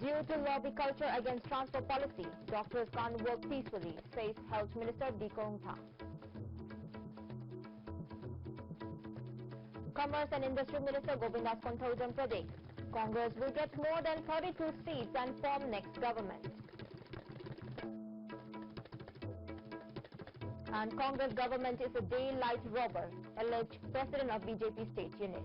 Due to lobby culture against transfer policy, doctors can't work peacefully, says Health Minister Lee Korngthang. Commerce and Industry Minister Govindas Konthoujam predicts Congress will get more than 32 seats and form next government. And Congress government is a daylight robber, alleged President of BJP State Unit.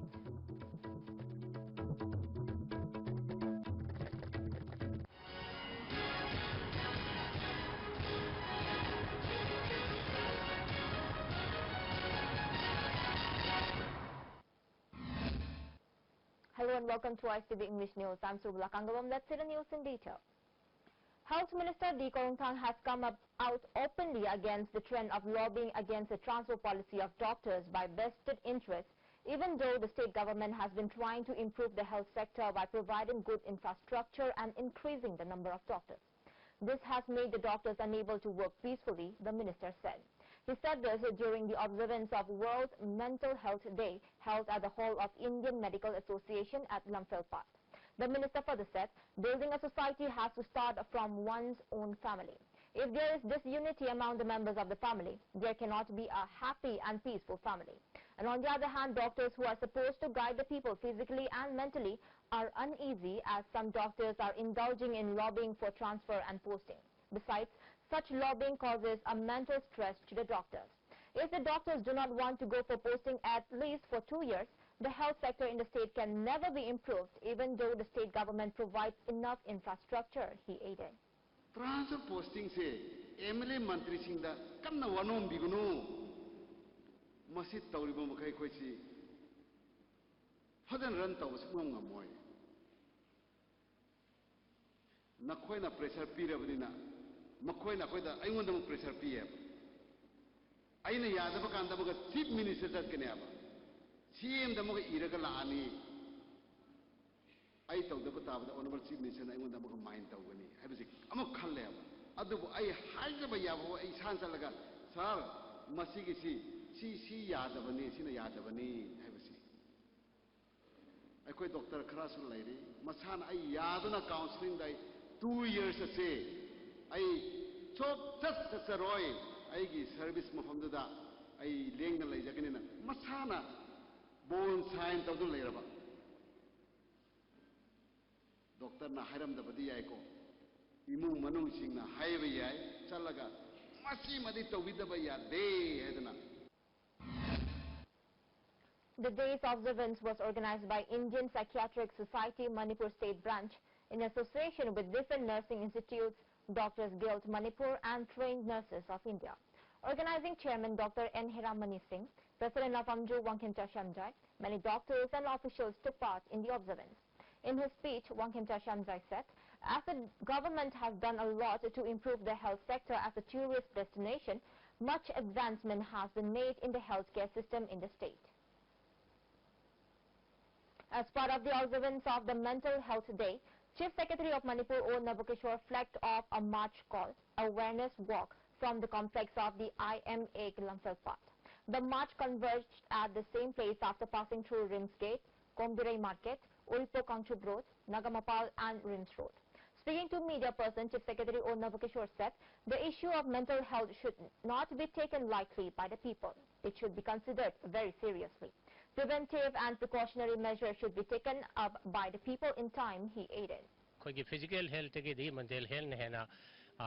Hello and welcome to ICTV English News. I'm Surbula Kangawam. Let's see the news in detail. Health Minister Lee Korngthang has come out openly against the trend of lobbying against the transfer policy of doctors by vested interests, even though the state government has been trying to improve the health sector by providing good infrastructure and increasing the number of doctors. This has made the doctors unable to work peacefully, the minister said. He said this during the observance of World Mental Health Day held at the Hall of Indian Medical Association at Lamphel-Pat. The minister further said, building a society has to start from one's own family. If there is disunity among the members of the family, there cannot be a happy and peaceful family. And on the other hand, doctors who are supposed to guide the people physically and mentally are uneasy as some doctors are indulging in lobbying for transfer and posting. Besides, such lobbying causes a mental stress to the doctors. If the doctors do not want to go for posting at least for 2 years, the health sector in the state can never be improved, even though the state government provides enough infrastructure, he added. Transfer posting se MLA mantri singda kanna wanom bigunu masit tawribo makai khoisi fadan ran taw sungam ngamoy nakhoina pressure pirabdina makhoina khoida aingonda pressure piyab aina yadaba kanda baga chief minister jatkene aba CM da maga iraga laani ai tawdaba tabada honorable chief minister ai ngonda maga mind tawgani habisi amuk khalle aba adubu ai haijaba yabo ai sansalaga sir masigi si yadabani sina yadabani habisi ai koi doctor kharasu lairi masana ai yaduna counseling dai 2 years ase ai chop just saroi ai gi service mafamda ai lengna laijagani na masana bon sign tawdu lairaba doctor na hairam da badi yai ko imung manung sing na haiba yai chalaga masi madi tawidaba ya de hedna. The day's observance was organized by Indian Psychiatric Society Manipur State Branch in association with different nursing institutes, Doctors Guild Manipur and Trained Nurses of India. Organizing Chairman Dr. N. Hiramani Singh, President of Amju Wangkhemcha Shamjai, many doctors and officials took part in the observance. In his speech, Wangkhemcha Shamjai said, as the government has done a lot to improve the health sector as a tourist destination, much advancement has been made in the healthcare system in the state. As part of the observance of the Mental Health Day, Chief Secretary of Manipur O. Navakishore flagged off a march called Awareness Walk from the complex of the IMA Lamphel-Pat. The march converged at the same place after passing through Rims Gate, Kombirai Market, Ulpo Kangchub Road, Nagamapal and Rims Road. Speaking to media person, Chief Secretary O. Navakishore said, the issue of mental health should not be taken lightly by the people. It should be considered very seriously. Preventive and precautionary measures should be taken up by the people in time, he added. Physical health mental health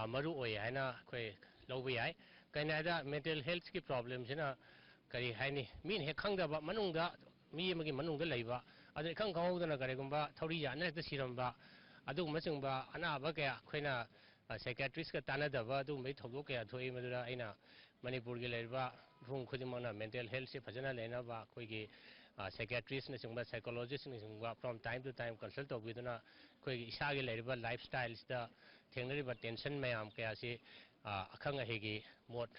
maru oi haina khoi lobi ai kainada mental health ki problems na kari haini min he khangda ba manungda mi amagi manungda leiba adu khang khawdana kare gumba thori ya na ta siramba adu masungba anaba kya khoina psychiatrist ka tanadaba adu mai thodo kya thoi madura aina manipur gi leiba rung khudimana mental health se phajana lena ba khoi gi psychiatrist na singba psychologist na singba from time to time consult obiduna khoi gi isa gi leiba lifestyles da thengri ba tension mayam kya se akhang hegi mot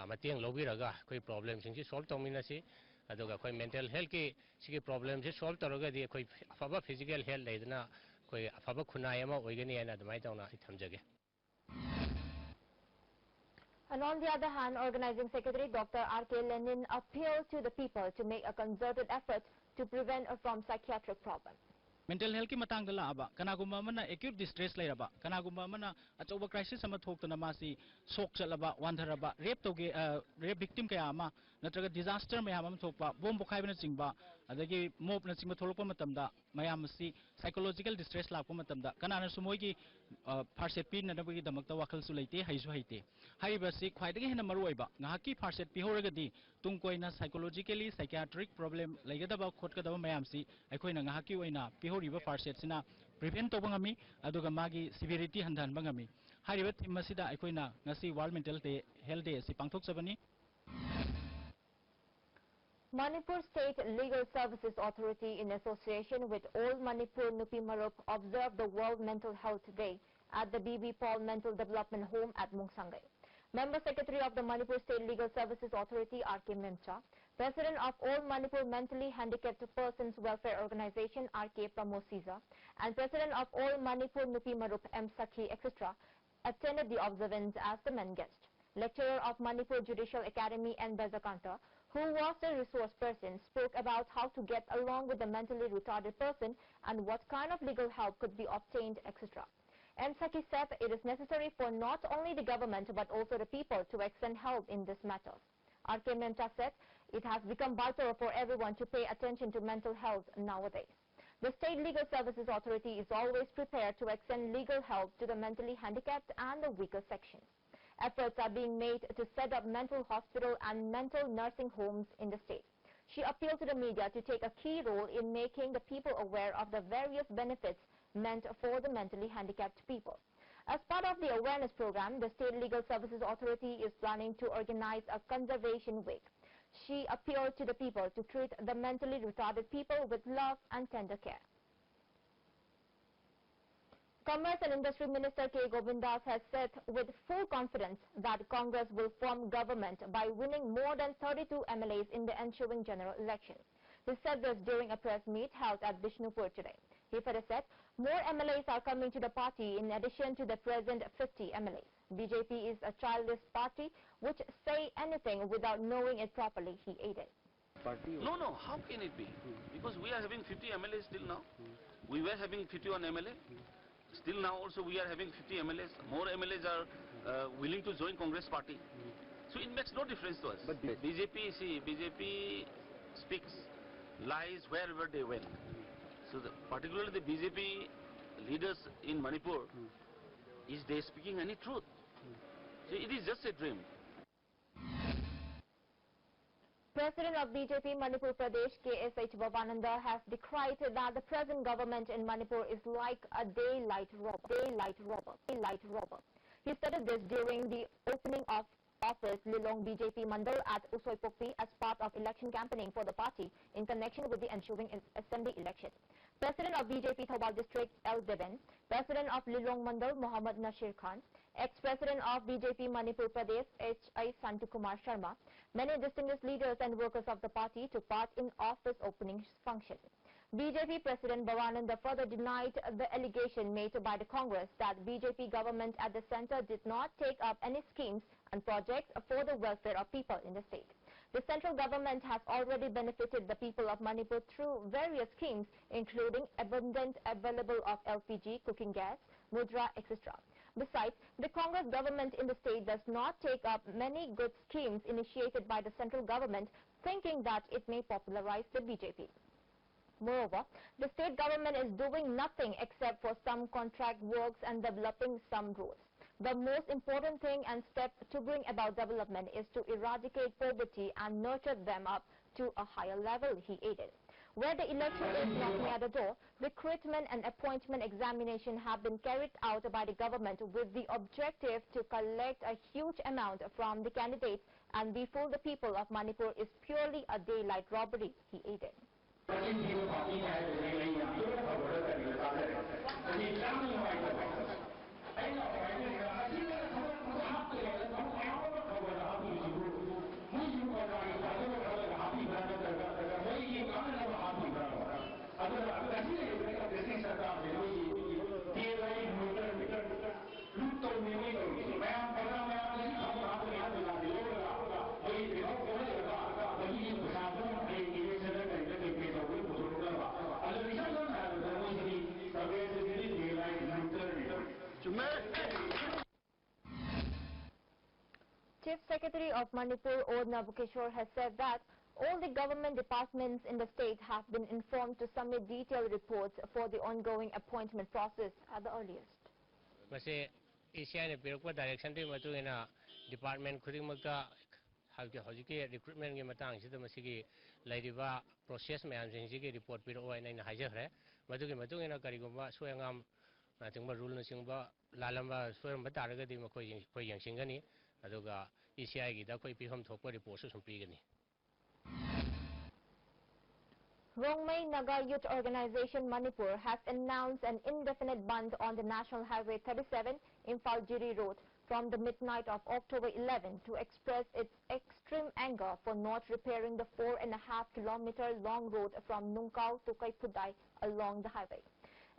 matiang lobiraga khoi problem sing si solve tomina si aduga khoi mental health ki sigi problem se solve toroga di khoi afaba physical health leidna khoi afaba khunai ama oigani ana admai tauna thamjage. And on the other hand, Organizing Secretary Dr. R.K. Lenin appealed to the people to make a concerted effort to prevent from psychiatric problems. mental health ki matang da la ba kana gumba mana acute distress lai ba kana gumba mana achoba crisis ama thok na ma si sok chalaba wandhara ba rape toge rape victim kaya ama natraga disaster mayam am thokpa bom bokhai bana chingba adagi mob na chingba tholokpa matamda mayam si psychological distress lakpa matamda kana na sumoi ki first aid pin na bagi damakta wakhal su leite haisu haite haiba si khwaidagi hena maru oiba ngahaki first aid pi horagadi tung koina psychologically psychiatric problem laigadaba khotgadaba mayam si aikoina ngahaki oina pi horiba first aid sina prevent to bangami aduga magi severity handan bangami hariba thim masida aikoina ngasi world mental health day si pangthok sabani. Manipur State Legal Services Authority, in association with All Manipur Nupi Marup, observed the World Mental Health Day at the BB Paul Mental Development Home at Mungsangai. Member Secretary of the Manipur State Legal Services Authority, R.K. Memcha, President of All Manipur Mentally Handicapped Persons Welfare Organization, R.K. Pramosiza, and President of All Manipur Nupi Marup, M. Sakhi, etc., attended the observance as the main guest. Lecturer of Manipur Judicial Academy, N. Bezakanta, who was the resource person, spoke about how to get along with a mentally retarded person and what kind of legal help could be obtained, etc. M. Sakhi said it is necessary for not only the government but also the people to extend help in this matter. R.K. Memcha said it has become vital for everyone to pay attention to mental health nowadays. The State Legal Services Authority is always prepared to extend legal help to the mentally handicapped and the weaker sections. Efforts are being made to set up mental hospital and mental nursing homes in the state. She appealed to the media to take a key role in making the people aware of the various benefits meant for the mentally handicapped people. As part of the awareness program, the State Legal Services Authority is planning to organize a conservation week. She appealed to the people to treat the mentally retarded people with love and tender care. Commerce and Industry Minister K. Govindas has said with full confidence that Congress will form government by winning more than 32 MLAs in the ensuing general election. He said this during a press meet held at Bishnupur today. He further said more MLAs are coming to the party in addition to the present 50 MLAs. BJP is a childless party which say anything without knowing it properly, he added. No, how can it be? Because we are having 50 MLAs till now. We were having 51 MLA. Still now also we are having 50 MLAs. More MLAs are willing to join Congress party. So it makes no difference to us. But BJP speaks lies wherever they went. So particularly the BJP leaders in Manipur, is they speaking any truth? So it is just a dream. President of BJP Manipur Pradesh, KSH Bhavananda, has decried that the present government in Manipur is like a daylight robber. He stated this during the opening of office Lilong BJP Mandal at Usoipokpi as part of election campaigning for the party in connection with the ensuing assembly election. President of BJP Thobal District L. Deben, President of Lilong Mandal Muhammad Nasir Khan, ex-President of BJP Manipur Pradesh H.I. Santukumar Sharma, many distinguished leaders and workers of the party took part in office opening function. BJP President Bhavananda further denied the allegation made by the Congress that BJP government at the centre did not take up any schemes and projects for the welfare of people in the state. The central government has already benefited the people of Manipur through various schemes, including abundant available of LPG, cooking gas, mudra, etc. Besides, the Congress government in the state does not take up many good schemes initiated by the central government, thinking that it may popularize the BJP. Moreover, the state government is doing nothing except for some contract works and developing some roads. The most important thing and step to bring about development is to eradicate poverty and nurture them up to a higher level, he added. Where the election is knocking at the door, recruitment and appointment examination have been carried out by the government with the objective to collect a huge amount from the candidates and befool the people of Manipur is purely a daylight robbery, he added. Chief Secretary of Manipur, O. Navkishore, has said that all the government departments in the state have been informed to submit detailed reports for the ongoing appointment process at the earliest. Mase ACI ne direction to matungina department khudimaka hauki recruitment ge matang sida masigi lairiba process mayam singigi report piro oina hajare madugi matungina karigumba soyangam natingba rule na singba lalamba soyamba taragadi makoi yangsingani aduga ACI gi da koi piham thokpa report su sumpigani. Rongmei Naga Youth Organization Manipur has announced an indefinite ban on the National Highway 37 Imphal-Jiri Road from the midnight of October 11 to express its extreme anger for not repairing the 4.5-kilometer long road from Nungkao to Kaipudai along the highway.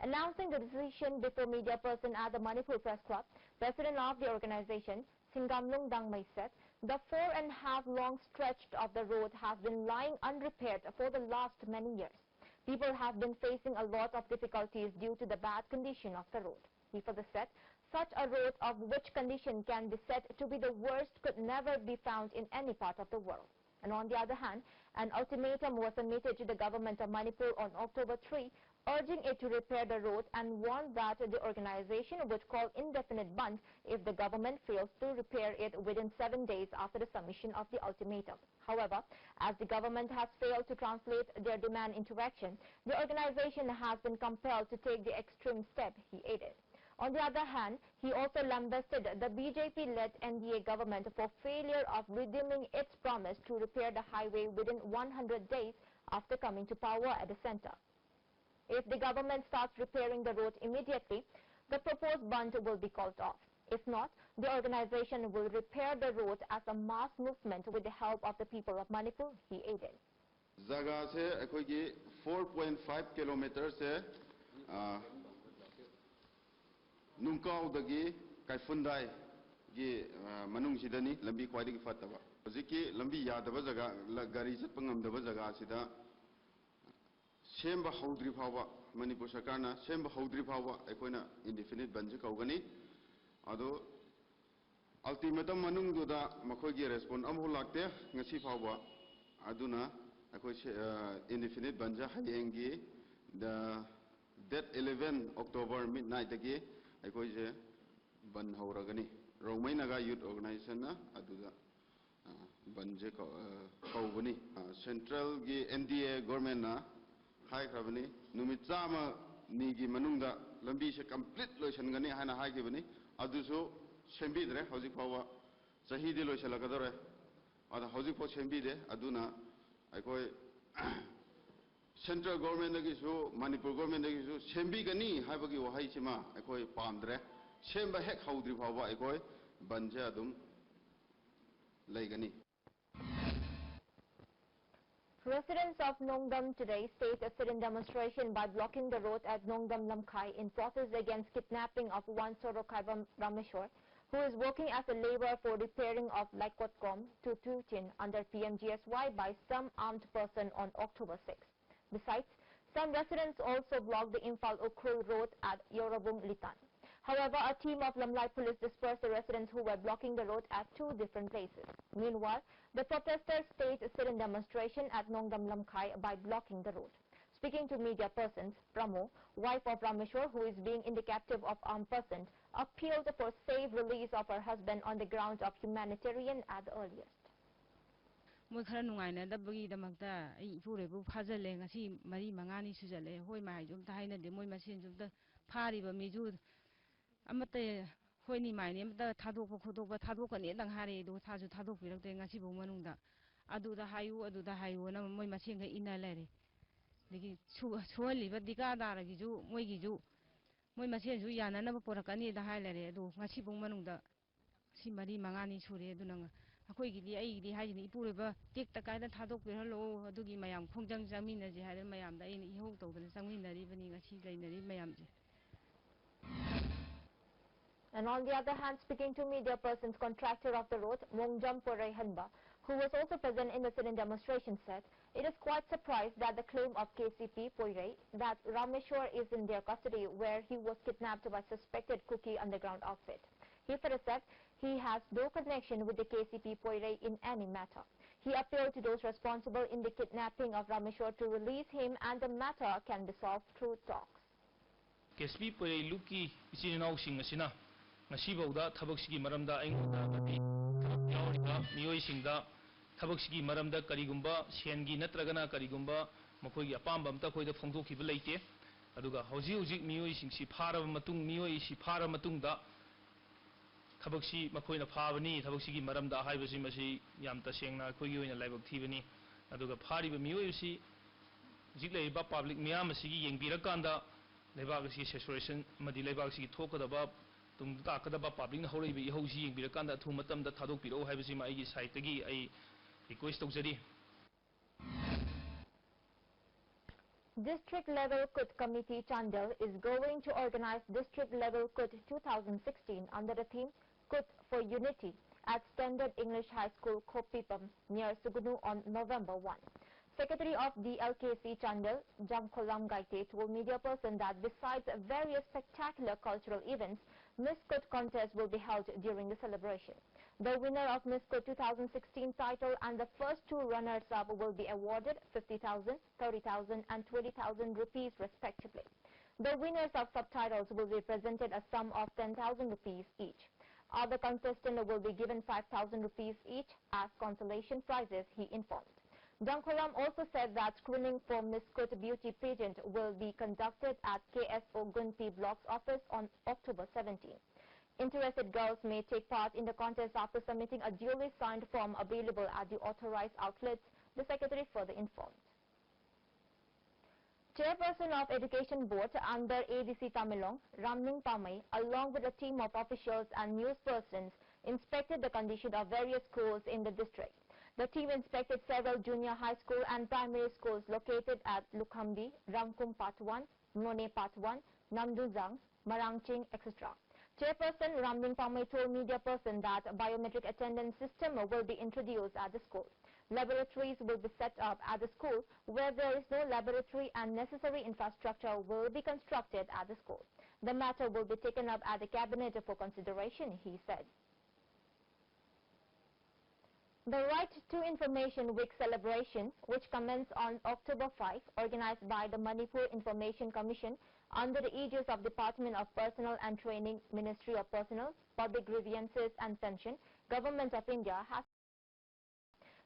Announcing the decision before media person at the Manipur Press Club, President of the organization, Singamlung Dangmei, said the 4.5-long stretch of the road has been lying unrepaired for the last many years. People have been facing a lot of difficulties due to the bad condition of the road. He further said such a road of which condition can be said to be the worst could never be found in any part of the world. And on the other hand, an ultimatum was submitted to the government of Manipur on October 3, urging it to repair the road and warned that the organization would call indefinite ban if the government fails to repair it within 7 days after the submission of the ultimatum. However, as the government has failed to translate their demand into action, the organization has been compelled to take the extreme step, he added. On the other hand, he also lambasted the BJP-led NDA government for failure of redeeming its promise to repair the highway within 100 days after coming to power at the center. If the government starts repairing the road immediately, the proposed ban will be called off. If not, the organization will repair the road as a mass movement with the help of the people of Manipur, he added. Zaga se akoigi 4.5 kilometers se Nungkao dagi Kaifundai gi manung sidani lambi kwadi fataba. Hojiki lambi yadaba zaga gari chatpangam daba zaga sida Semba Haudri Pawa, Manipur Sakarna, Semba Haudri Pawa, Equina indefinite Banji Kaugani, Ado ultimatum Manung Duda, Makogi respond Amulakte, Nasi Pawa, Aduna, indefinite Banja Hayengi, the date 11 October midnight again, Equise Ban Hauragani, Romainaga Youth Organization, Aduda Banje Kaugani, Central NDA government. Hai Kravani, Numitsama Nigi Manunda, Lambisha complete Loshangani, Hana Hagibani, Aduso, Shembidre, Hosipawa, Sahidi Loshalakadore, or the Hosipo Shembide, Aduna, I call Central Government Nagisu, Manipur Government Nagisu, Shembigani, Habagi Haishima, I call Pandre, Shemba Hek Haudripawa, I call Banjadum Lagani. Residents of Nongdam today staged a sit-in demonstration by blocking the road at Nongdam Lamkai in protest against kidnapping of one Sorokaiba Rameshwar, who is working as a laborer for repairing of Laikotkom to Tutin under PMGSY by some armed person on October 6. Besides, some residents also blocked the Imphal-Ukhrul road at Yorobung Litan. However, a team of Lamlai police dispersed the residents who were blocking the road at 2 different places. Meanwhile, the protesters staged a sit-in demonstration at Nongdam Lamkai by blocking the road. Speaking to media persons, Pramo, wife of Rameshwar, who is being in the captive of armed persons, appealed for safe release of her husband on the grounds of humanitarian at the earliest. Moi khara nungaina dabagi damakta ai ipure bu phajale ngasi mari mangani sujale hoi mai jum ta haina de moi masin jum ta phari ba miju amate hoi ni mai ne amata thadok ba thadok ne dang hare do thaju thadok pirak te ngasi bu manungda adu da hayu na moi masin ga ina lere legi suali ba dika dara gi ju moi masin ju yana na porakani da hailere adu ngasi bu manungda si mari mangani sure adu nang ꯑꯩꯈꯣꯏꯒꯤꯗꯤ ꯑꯩꯒꯤꯗꯤ ꯍꯥꯏꯖꯤꯅꯤ ꯏꯄꯨꯔꯣꯏꯕ ꯇꯦꯛꯇ ꯀꯥꯏꯗ ꯊꯥꯗꯣꯛꯄꯤꯔꯍꯜꯂꯣ ꯑꯗꯨꯒꯤ ꯃꯌꯥꯝ ꯈꯣꯡꯖꯪ ꯆꯪꯃꯤꯟꯅꯁꯦ ꯍꯥꯏꯗꯅ ꯃꯌꯥꯝꯗ ꯑꯩꯅ ꯏꯍꯧ ꯇꯧꯗꯅ ꯆꯪꯃꯤꯟꯅꯔꯤꯕꯅꯤ ꯉꯁꯤ ꯂꯩꯅꯔꯤ ꯃꯌꯥꯝꯁꯦ. And on the other hand, speaking to media persons, contractor of the road, Mongjam Porai Hanba, who was also present in the sit-in demonstration, said it is quite surprised that the claim of KCP Porai that Rameshwar is in their custody where he was kidnapped by suspected Kuki underground outfit. He further said he has no connection with the KCP Poirei in any matter. He appealed to those responsible in the kidnapping of Rameshwar to release him, and the matter can be solved through talks. KCP Poirei Luki Isinau Singasina, Nasibauda, Tabaksiki Maramda, Engudi, Nioi Singda, Tabaksiki Maramda, Karigumba, Siengi Natragana, Karigumba, Makoya Pambam, Tako, the Fondoki Velate, Aduga, Hosi, Nioi Singsi Para Matung, Nioi Sipara Matunda. Tabaksi Makoina Pavani, Tabaksiki Maramda, Hibazimasi, Yamta Sengna, Koyu in a live of Tivani, Aduga Party with Musi, Zigleba Public Miamasi, Yang Birakanda, Levagasi Saturation, Madilevasi talk about Tumtakadaba Public Hori, Hosi, Birakanda, Tumatam, the Tadopiro, Hibazima, Saitagi, a request of Zedi. District Level KUT Committee Chandel is going to organize District Level KUT 2016 under the theme KUT for Unity at Standard English High School, Kopipam, near Sugunu on November 1. Secretary of DLKC Chandel, Jamkolam Gaite, told media person that besides various spectacular cultural events, Miss KUT contest will be held during the celebration. The winner of Miss KUT 2016 title and the first two runners-up will be awarded 50,000, 30,000 and 20,000 rupees respectively. The winners of subtitles will be presented a sum of 10,000 rupees each. Other contestants will be given 5,000 rupees each as consolation prizes, he informed. Jankolam also said that screening for Miss KUT Beauty Pageant will be conducted at KSO Gunpi Block's office on October 17. Interested girls may take part in the contest after submitting a duly signed form available at the authorized outlets, the secretary further informed. Chairperson of Education Board under ADC Tamilong, Ramning Pamay, along with a team of officials and newspersons, inspected the condition of various schools in the district. The team inspected several junior high school and primary schools located at Lukhambi, Rangkum Part 1, None Part 1, Namduzang, Marangching, etc. Chairperson Ramning Pamay told media person that a biometric attendance system will be introduced at the school. Laboratories will be set up at the school where there is no laboratory, and necessary infrastructure will be constructed at the school. The matter will be taken up at the cabinet for consideration, he said. The Right to Information Week celebration, which commenced on October 5, organized by the Manipur Information Commission under the aegis of Department of Personnel and Training, Ministry of Personnel, Public Grievances and Pension, Government of India, has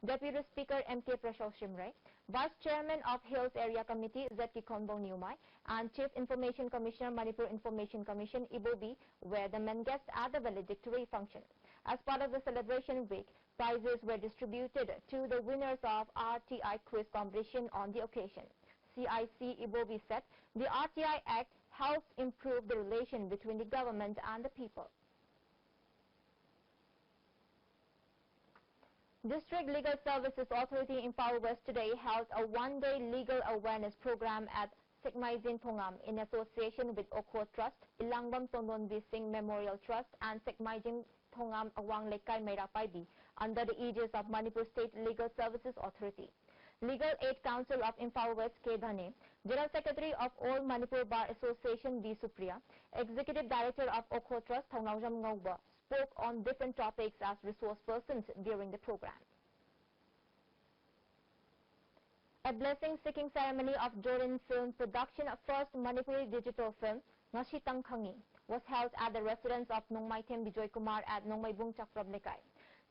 Deputy Speaker M.K. Prashant Shimre, Vice Chairman of Hills Area Committee Z.K. Khonbong Nyumai, and Chief Information Commissioner, Manipur Information Commission, Ibobi, were the main guests at the valedictory function. As part of the celebration week, prizes were distributed to the winners of RTI quiz competition on the occasion. CIC Ibobi said the RTI Act helps improve the relation between the government and the people. District Legal Services Authority in Impal West today held a one-day legal awareness program at Sekmaijin Thongam in association with Okho Trust, Ilangbam Tondonvi Singh Memorial Trust and Sekmaijin Thongam Awang Lekai Meirapaibi under the aegis of Manipur State Legal Services Authority. Legal Aid Council of Impal West K. Dhane, General Secretary of All Manipur Bar Association B. Supriya, Executive Director of Okho Trust Thongnawjam Ngauba spoke on different topics as resource persons during the program. A blessing-seeking ceremony of Jorin Film Production First Manipuri Digital Film, Ngashitang Khangi, was held at the residence of Nongmaithem Bijoy Kumar at Nongmaibung Chakprab Lekai.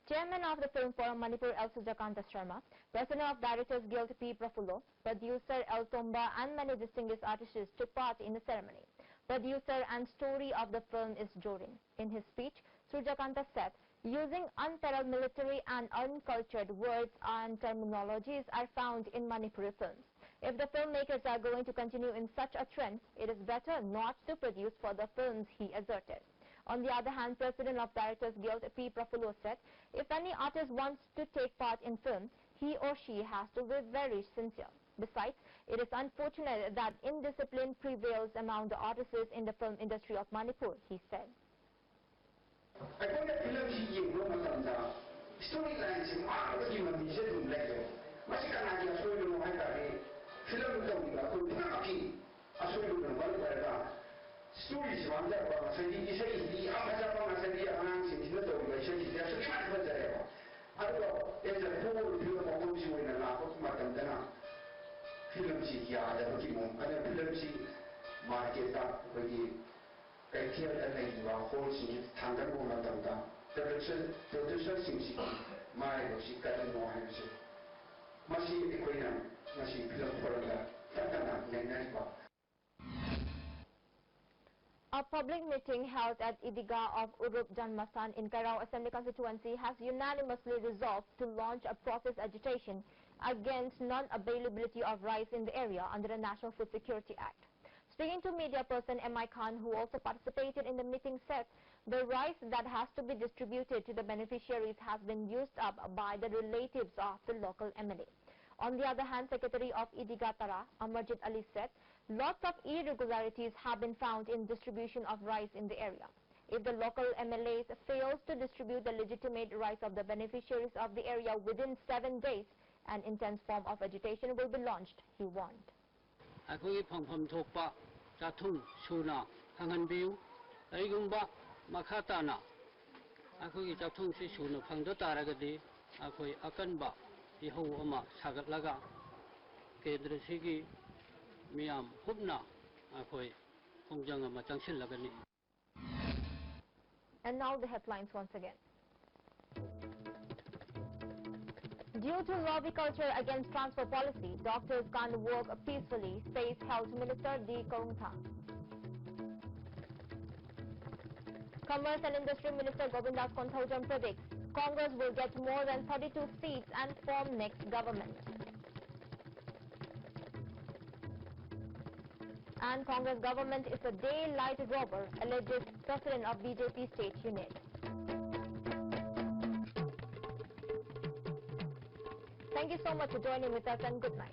Chairman of the Film Forum Manipur L. Sujakanta Sharma, President of Directors Guild P. Prafulo, Producer L. Tomba and many distinguished artists took part in the ceremony. Producer and story of the film is Jorin. In his speech, Sujakanta said, using unparalleled military and uncultured words and terminologies are found in Manipuri films. If the filmmakers are going to continue in such a trend, it is better not to produce further films, he asserted. On the other hand, President of Directors Guild P. Prafulo said, if any artist wants to take part in film, he or she has to be very sincere. Besides, it is unfortunate that indiscipline prevails among the artists in the film industry of Manipur, he said. 스토리 왕자가 세계 이세기 아마자방 세계 안앙신신의 도리가 세계 대수기 많이 번져요. 아도 예전 부모를 들어 먹고 지고 있는 나고 맞던데나 필름시 야다 기모 아니 필름시 마켓다 거기 백티어다 내기와 홀싱이 단단고 맞던다. production 싱시 마이로 시까지 놓아야지. 마시 이거이나 마시 필름 포런다 단단한 내내과. A public meeting held at Idiga of Urup Janmastan in Kairao Assembly constituency has unanimously resolved to launch a process agitation against non-availability of rice in the area under the National Food Security Act. Speaking to media person M.I. Khan, who also participated in the meeting, said the rice that has to be distributed to the beneficiaries has been used up by the relatives of the local MLA. On the other hand, Secretary of Idiga Tara, Amarjit Ali, said lots of irregularities have been found in distribution of rice in the area. If the local MLAs fails to distribute the legitimate rice of the beneficiaries of the area within 7 days, an intense form of agitation will be launched, he warned. Akoi phom thokpa chathung suna hangan biu aigumba makhatana akoi chathung si suna phangda taragadi akoi akanba iho ama sagatlaga kendra sigi miyam hubna akoi khongjang ama changsil lagani. And now the headlines once again. Due to lobby culture against transfer policy, doctors can't work peacefully, says Health Minister D. Korungthang. Commerce and Industry Minister Govindas Konthaujam predicts Congress will get more than 32 seats and form next government. And Congress government is a daylight robber, alleges President of BJP State Unit. Thank you so much for joining with us and good night.